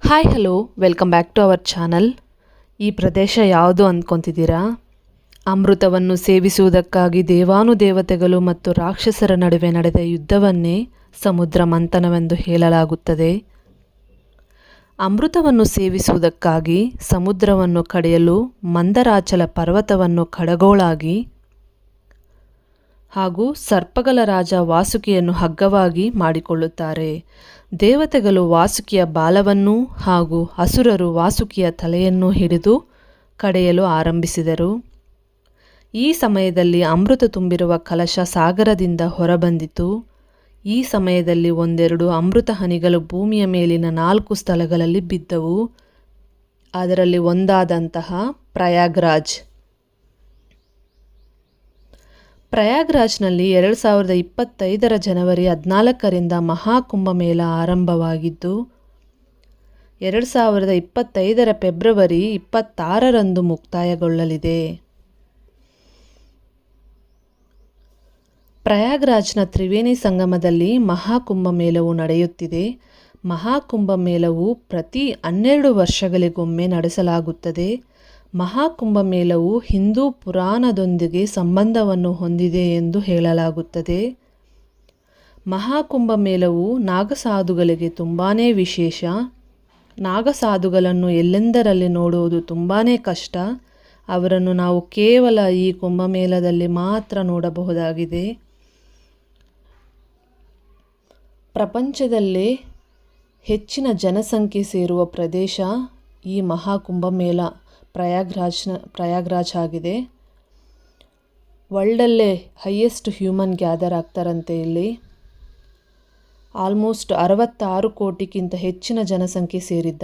Hi hello welcome back to our channel. ಈ ಪ್ರದೇಶ ಯಾವುದು ಅಂದ್ಕೊತಿದ್ದೀರಾ? ಅಮೃತವನ್ನು ಸೇವಿಸುವುದಕ್ಕಾಗಿ ದೇವಾನುದೇವತೆಗಳು ಮತ್ತು ರಾಕ್ಷಸರ ನಡುವೆ ನಡೆದ ಯುದ್ಧವನ್ನೇ ಸಮುದ್ರ ಮಂಥನವೆಂದು ಹೇಳಲಾಗುತ್ತದೆ. ಅಮೃತವನ್ನು ಸೇವಿಸುವುದಕ್ಕಾಗಿ ಸಮುದ್ರವನ್ನು ಕಡೆಯಲು ಮಂದರಾಚಲ ಪರ್ವತವನ್ನು ಕಡಗೋಳಾಗಿ ಹಾಗೂ ಸರ್ಪಗಳ ರಾಜ ವಾಸುಕಿಯನ್ನು ಹಗ್ಗವಾಗಿ ಮಾಡಿಕೊಳ್ಳುತ್ತಾರೆ. ದೇವತೆಗಳು ವಾಸುಕಿಯ ಬಾಲವನ್ನು ಹಾಗೂ ಅಸುರರು ವಾಸುಕಿಯ ತಲೆಯನ್ನು ಹಿಡಿದು ಕಡೆಯಲು ಆರಂಭಿಸಿದರು. ಈ ಸಮಯದಲ್ಲಿ ಅಮೃತ ತುಂಬಿರುವ ಕಲಶ ಸಾಗರದಿಂದ ಹೊರಬಂದಿತು. ಈ ಸಮಯದಲ್ಲಿ ಒಂದೆರಡು ಅಮೃತ ಹನಿಗಳು ಭೂಮಿಯ ಮೇಲಿನ 4 ಸ್ಥಳಗಳಲ್ಲಿ ಬಿದ್ದವು. ಅದರಲ್ಲಿ ಒಂದಾದಂತಹ ಪ್ರಯಾಗ್ರಾಜ್ನಲ್ಲಿ 2025 ಜನವರಿ 14ರಿಂದ ಮಹಾಕುಂಭಮೇಳ ಆರಂಭವಾಗಿದ್ದು 2025 ಫೆಬ್ರವರಿ 26ರಂದು ಮುಕ್ತಾಯಗೊಳ್ಳಲಿದೆ. ಪ್ರಯಾಗ್ರಾಜ್ನ ತ್ರಿವೇಣಿ ಸಂಗಮದಲ್ಲಿ ಮಹಾಕುಂಭಮೇಳವು ನಡೆಯುತ್ತಿದೆ. ಮಹಾಕುಂಭಮೇಳವು ಪ್ರತಿ 12 ವರ್ಷಗಳಿಗೊಮ್ಮೆ ನಡೆಸಲಾಗುತ್ತದೆ. ಮಹಾಕುಂಭಮೇಳವು ಹಿಂದೂ ಪುರಾಣದೊಂದಿಗೆ ಸಂಬಂಧವನ್ನು ಹೊಂದಿದೆ ಎಂದು ಹೇಳಲಾಗುತ್ತದೆ. ಮಹಾಕುಂಭಮೇಳವು ನಾಗಸಾಧುಗಳಿಗೆ ತುಂಬಾ ವಿಶೇಷ. ನಾಗಸಾಧುಗಳನ್ನು ಎಲ್ಲೆಂದರಲ್ಲಿ ನೋಡುವುದು ತುಂಬಾ ಕಷ್ಟ. ಅವರನ್ನು ನಾವು ಕೇವಲ ಈ ಕುಂಭಮೇಳದಲ್ಲಿ ಮಾತ್ರ ನೋಡಬಹುದಾಗಿದೆ. ಪ್ರಪಂಚದಲ್ಲೇ ಹೆಚ್ಚಿನ ಜನಸಂಖ್ಯೆ ಸೇರುವ ಪ್ರದೇಶ ಈ ಮಹಾಕುಂಭಮೇಳ ಪ್ರಯಾಗ್ರಾಜ್ ಆಗಿದೆ. ವರ್ಲ್ಡಲ್ಲೇ ಹೈಯೆಸ್ಟ್ ಹ್ಯೂಮನ್ ಗ್ಯಾದರ್ ಆಗ್ತಾರಂತೆ. ಇಲ್ಲಿ ಆಲ್ಮೋಸ್ಟ್ 66 ಕೋಟಿಗಿಂತ ಹೆಚ್ಚಿನ ಜನಸಂಖ್ಯೆ ಸೇರಿದ್ದಾರೆ.